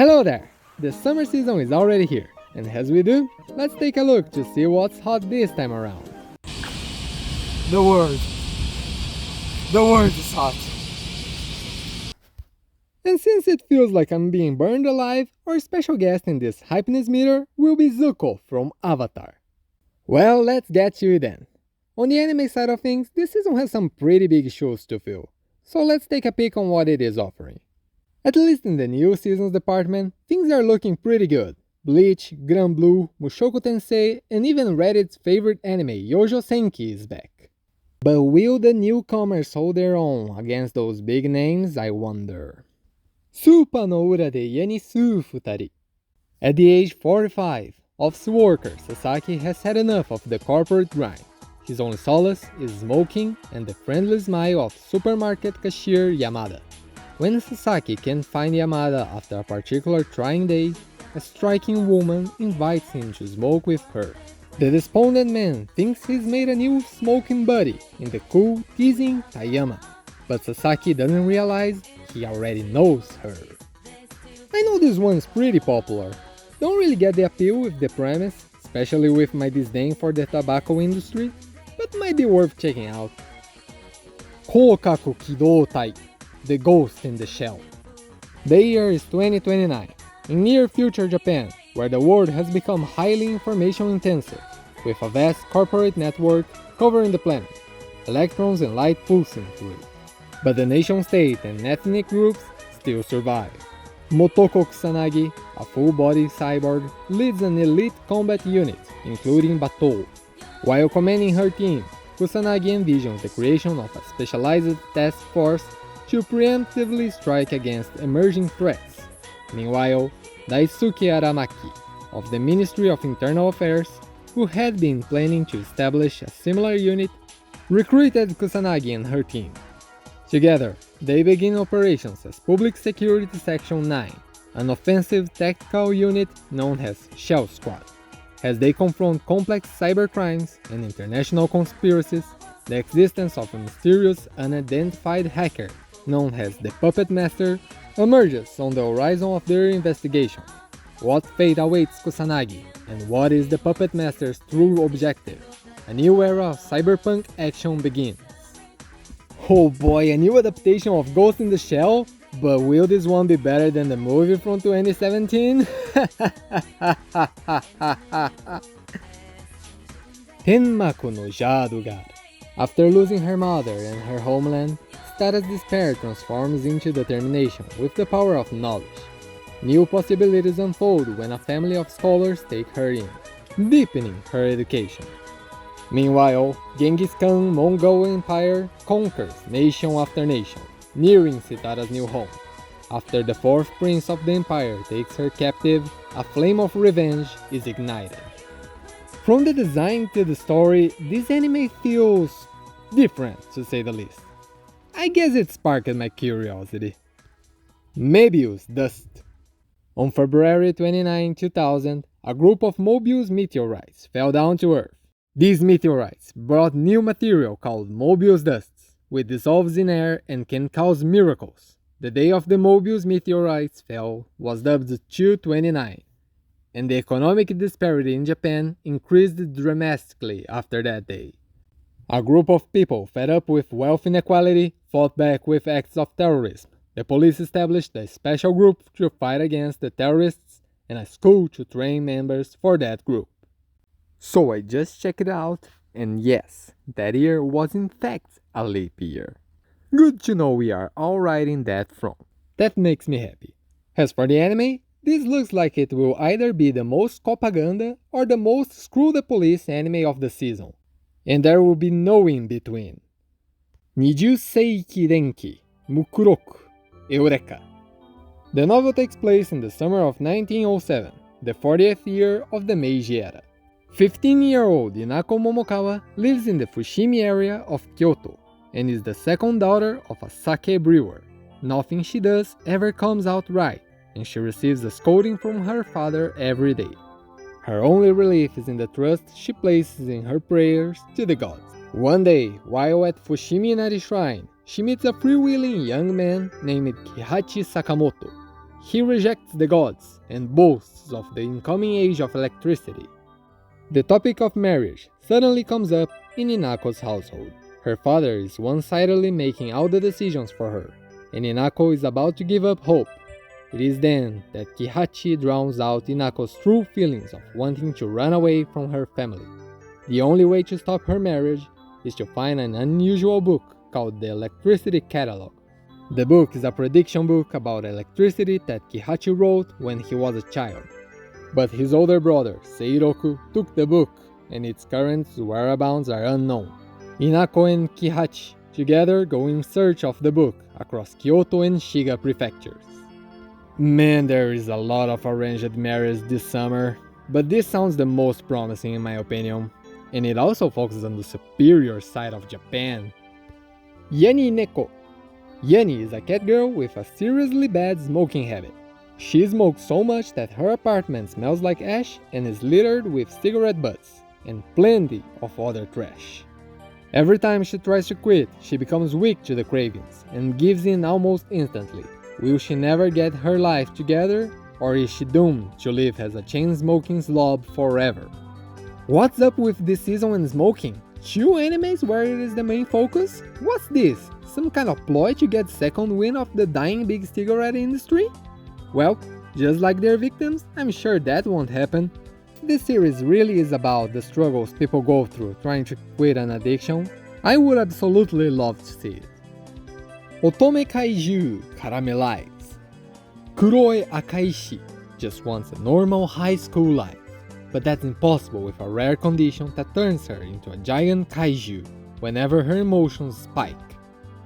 Hello there! The summer season is already here, and as we do, let's take a look to see what's hot this time around. The word is hot. And since it feels like I'm being burned alive, our special guest in this hypeness meter will be Zuko from Avatar. Well, let's get to it then. On the anime side of things, this season has some pretty big shows to fill, so let's take a peek on what it is offering. At least in the new seasons department, things are looking pretty good. Bleach, Grand Blue, Mushoku Tensei, and even Reddit's favorite anime Yojouseiki is back. But will the newcomers hold their own against those big names, I wonder? Supa no ura de Yenisu futari. At the age 45, office worker Sasaki has had enough of the corporate grind. His only solace is smoking and the friendly smile of supermarket cashier Yamada. When Sasaki can't find Yamada after a particular trying day, a striking woman invites him to smoke with her. The despondent man thinks he's made a new smoking buddy in the cool, teasing Tayama, but Sasaki doesn't realize he already knows her. I know this one's pretty popular. Don't really get the appeal with the premise, especially with my disdain for the tobacco industry, but might be worth checking out. Kokaku Kidou Tai, The Ghost in the Shell. The year is 2029, in near future Japan, where the world has become highly information intensive, with a vast corporate network covering the planet, electrons and light pulsing through it. But the nation-state and ethnic groups still survive. Motoko Kusanagi, a full-body cyborg, leads an elite combat unit, including Batou. While commanding her team, Kusanagi envisions the creation of a specialized task force to preemptively strike against emerging threats. Meanwhile, Daisuke Aramaki, of the Ministry of Internal Affairs, who had been planning to establish a similar unit, recruited Kusanagi and her team. Together, they begin operations as Public Security Section 9, an offensive tactical unit known as Shell Squad. As they confront complex cybercrimes and international conspiracies, the existence of a mysterious unidentified hacker known as the Puppet Master emerges on the horizon of their investigation. What fate awaits Kusanagi, and what is the Puppet Master's true objective? A new era of cyberpunk action begins. Oh boy, a new adaptation of Ghost in the Shell? But will this one be better than the movie from 2017? Tenmaku no Jaadugar. After losing her mother and her homeland, Stara's despair transforms into determination with the power of knowledge. New possibilities unfold when a family of scholars take her in, deepening her education. Meanwhile, Genghis Khan Mongol Empire conquers nation after nation, nearing Sitara's new home. After the fourth prince of the empire takes her captive, a flame of revenge is ignited. From the design to the story, this anime feels different, to say the least. I guess it sparked my curiosity. Mebius Dust. On February 29, 2000, a group of Mobius meteorites fell down to Earth. These meteorites brought new material called Mebius Dust, which dissolves in air and can cause miracles. The day of the Mobius meteorites fell was dubbed 229, and the economic disparity in Japan increased dramatically after that day. A group of people fed up with wealth inequality fought back with acts of terrorism. The police established a special group to fight against the terrorists and a school to train members for that group. So I just checked it out, and yes, that year was in fact a leap year. Good to know we are alright in that front. That makes me happy. As for the anime, this looks like it will either be the most propaganda or the most screw the police anime of the season. And there will be no in between. Nijusseiki denki, mokuroku, eureka. The novel takes place in the summer of 1907, the 40th year of the Meiji era. 15-year-old Inako Momokawa lives in the Fushimi area of Kyoto and is the second daughter of a sake brewer. Nothing she does ever comes out right, and she receives a scolding from her father every day. Her only relief is in the trust she places in her prayers to the gods. One day, while at Fushimi Inari Shrine, she meets a freewheeling young man named Kihachi Sakamoto. He rejects the gods and boasts of the incoming age of electricity. The topic of marriage suddenly comes up in Inako's household. Her father is one-sidedly making all the decisions for her, and Inako is about to give up hope. It is then that Kihachi drowns out Inako's true feelings of wanting to run away from her family. The only way to stop her marriage is to find an unusual book called the Electricity Catalog. The book is a prediction book about electricity that Kihachi wrote when he was a child. But his older brother, Seiroku, took the book, and its current whereabouts are unknown. Inako and Kihachi together go in search of the book across Kyoto and Shiga prefectures. Man, there is a lot of arranged marriage this summer, but this sounds the most promising in my opinion, and it also focuses on the superior side of Japan. Yani Neko. Yani is a cat girl with a seriously bad smoking habit. She smokes so much that her apartment smells like ash and is littered with cigarette butts and plenty of other trash. Every time she tries to quit, she becomes weak to the cravings and gives in almost instantly. Will she never get her life together, or is she doomed to live as a chain-smoking slob forever? What's up with this season and smoking? 2 animes where it is the main focus? What's this? Some kind of ploy to get second win of the dying big cigarette industry? Well, just like their victims, I'm sure that won't happen. This series really is about the struggles people go through trying to quit an addiction. I would absolutely love to see it. Otome Kaijuu Carameliser. Kuroi Akaishi just wants a normal high school life, but that's impossible with a rare condition that turns her into a giant kaiju whenever her emotions spike.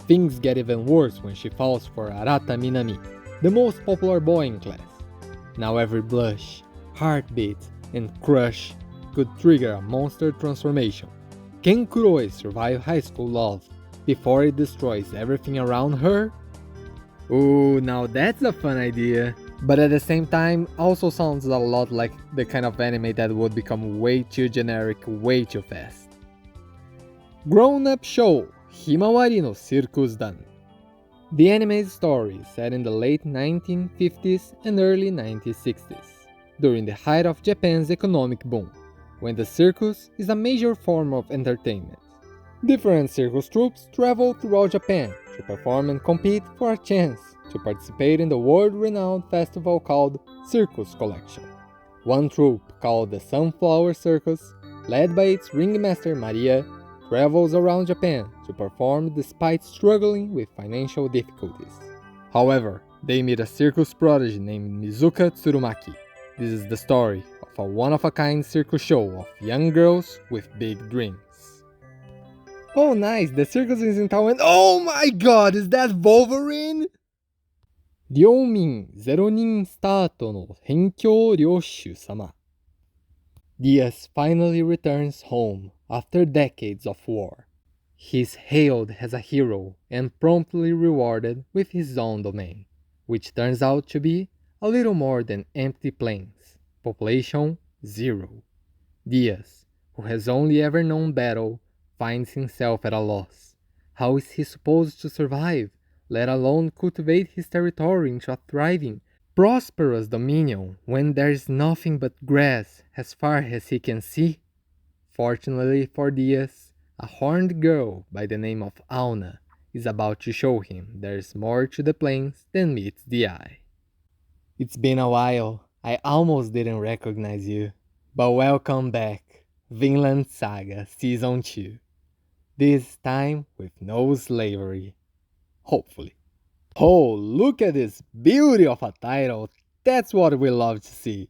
Things get even worse when she falls for Arata Minami, the most popular boy in class. Now every blush, heartbeat, and crush could trigger a monster transformation. Can Kuroi survive high school love before it destroys everything around her? Ooh, now that's a fun idea. But at the same time, also sounds a lot like the kind of anime that would become way too generic way too fast. Grown-up show Himawari no Circus-dan. The anime's story is set in the late 1950s and early 1960s, during the height of Japan's economic boom, when the circus is a major form of entertainment. Different circus troupes travel throughout Japan to perform and compete for a chance to participate in the world-renowned festival called Circus Collection. One troupe, called the Sunflower Circus, led by its ringmaster Maria, travels around Japan to perform despite struggling with financial difficulties. However, they meet a circus prodigy named Mizuka Tsurumaki. This is the story of a one-of-a-kind circus show of young girls with big dreams. Oh nice, the circus is in town and oh my god, is that Wolverine? Ryoumin 0人スタートのhenkyou ryoushu-sama. Diaz finally returns home after decades of war. He is hailed as a hero and promptly rewarded with his own domain, which turns out to be a little more than empty plains. Population 0. Diaz, who has only ever known battle, finds himself at a loss. How is he supposed to survive, let alone cultivate his territory into a thriving, prosperous dominion when there is nothing but grass as far as he can see? Fortunately for Diaz, a horned girl by the name of Auna is about to show him there's more to the plains than meets the eye. It's been a while, I almost didn't recognize you, but welcome back, Vinland Saga Season 2. This time with no slavery. Hopefully. Oh, look at this beauty of a title. That's what we love to see.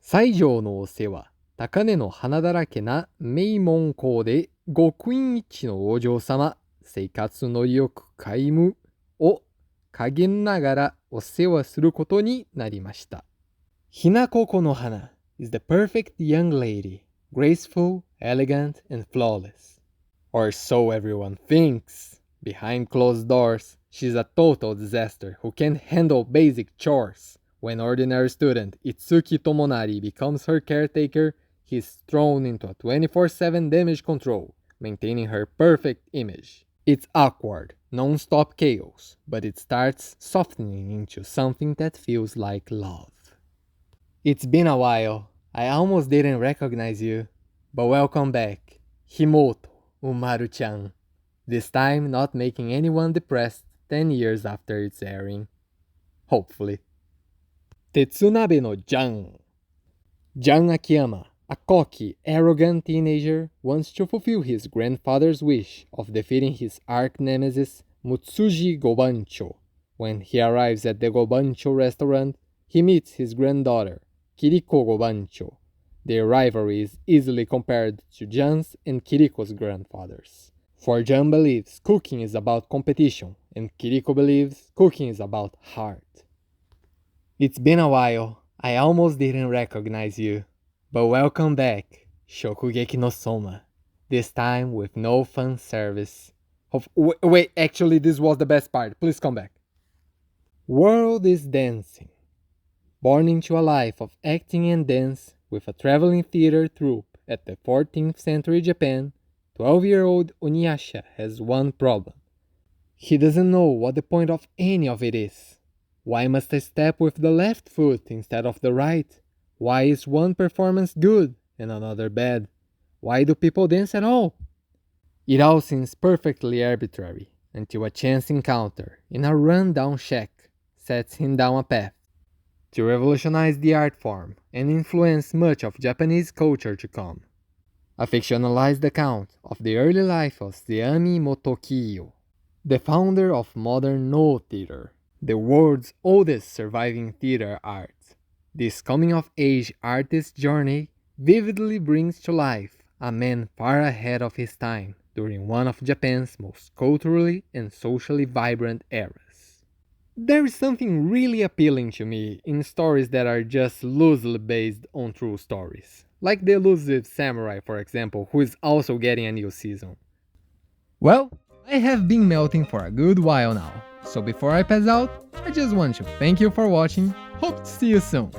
Saijou no osewa, Takane no hanadarake na meimonkou de gakuin ichi no ojousama, seikatsu no ryoku kaimu o kagen nagara osewa suru koto ni narimashita. Hinako no hana is the perfect young lady, graceful, elegant, and flawless. Or so everyone thinks. Behind closed doors, she's a total disaster who can't handle basic chores. When ordinary student Itsuki Tomonari becomes her caretaker, he's thrown into a 24/7 damage control, maintaining her perfect image. It's awkward, non-stop chaos, but it starts softening into something that feels like love. It's been a while. I almost didn't recognize you, but welcome back, Himouto Umaru-chan. This time not making anyone depressed 10 years after its airing. Hopefully. Tetsunabe no Jan. Jan Akiyama, a cocky, arrogant teenager, wants to fulfill his grandfather's wish of defeating his arch-nemesis Mutsuji Gobancho. When he arrives at the Gobancho restaurant, he meets his granddaughter, Kiriko Gobancho. Their rivalry is easily compared to Jan's and Kiriko's grandfathers. For Jan believes cooking is about competition, and Kiriko believes cooking is about heart. It's been a while. I almost didn't recognize you. But welcome back, Shokugeki no Soma. This time with no fan service. Wait, actually this was the best part. Please come back. World is dancing. Born into a life of acting and dance with a traveling theater troupe at the 14th century Japan, 12-year-old Oniasha has one problem. He doesn't know what the point of any of it is. Why must I step with the left foot instead of the right? Why is one performance good and another bad? Why do people dance at all? It all seems perfectly arbitrary until a chance encounter in a run-down shack sets him down a path to revolutionize the art form and influence much of Japanese culture to come. A fictionalized account of the early life of Seami Motokiyo, the founder of modern Noh theater, the world's oldest surviving theater art. This coming-of-age artist's journey vividly brings to life a man far ahead of his time during one of Japan's most culturally and socially vibrant eras. There is something really appealing to me in stories that are just loosely based on true stories, like the Elusive Samurai, for example, who is also getting a new season. Well, I have been melting for a good while now, so before I pass out, I just want to thank you for watching. Hope to see you soon.